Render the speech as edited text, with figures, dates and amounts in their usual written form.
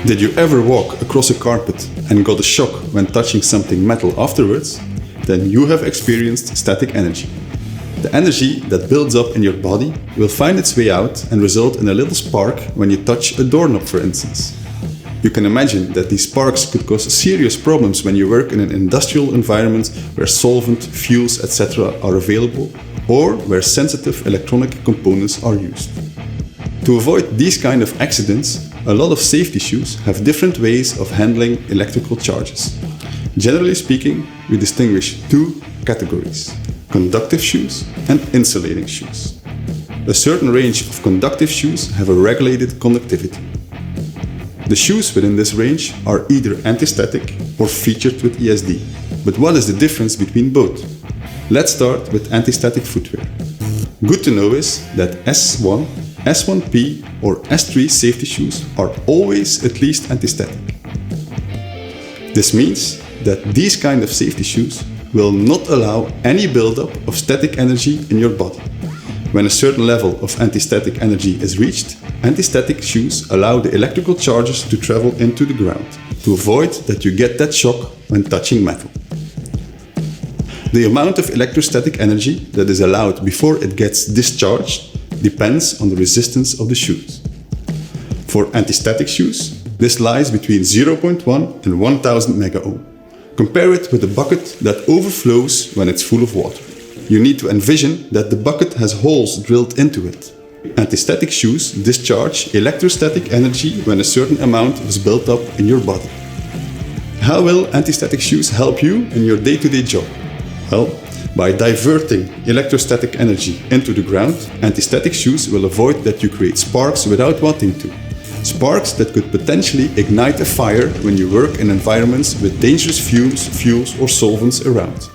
Did you ever walk across a carpet and got a shock when touching something metal afterwards? Then you have experienced static energy. The energy that builds up in your body will find its way out and result in a little spark when you touch a doorknob, for instance. You can imagine that these sparks could cause serious problems when you work in an industrial environment where solvent, fuels, etc. are available, or where sensitive electronic components are used. To avoid these kind of accidents, a lot of safety shoes have different ways of handling electrical charges. Generally speaking, we distinguish two categories: conductive shoes and insulating shoes. A certain range of conductive shoes have a regulated conductivity. The shoes within this range are either anti-static or featured with ESD. But what is the difference between both? Let's start with anti-static footwear. Good to know is that S1, S1P or S3 safety shoes are always at least anti-static. This means that these kind of safety shoes will not allow any buildup of static energy in your body. When a certain level of anti-static energy is reached, anti-static shoes allow the electrical charges to travel into the ground, to avoid that you get that shock when touching metal. The amount of electrostatic energy that is allowed before it gets discharged depends on the resistance of the shoes. For anti-static shoes, this lies between 0.1 and 1000 megaohm. Compare it with a bucket that overflows when it's full of water. You need to envision that the bucket has holes drilled into it. Anti-static shoes discharge electrostatic energy when a certain amount is built up in your body. How will anti-static shoes help you in your day-to-day job? Well, by diverting electrostatic energy into the ground, anti-static shoes will avoid that you create sparks without wanting to. Sparks that could potentially ignite a fire when you work in environments with dangerous fumes, fuels or solvents around.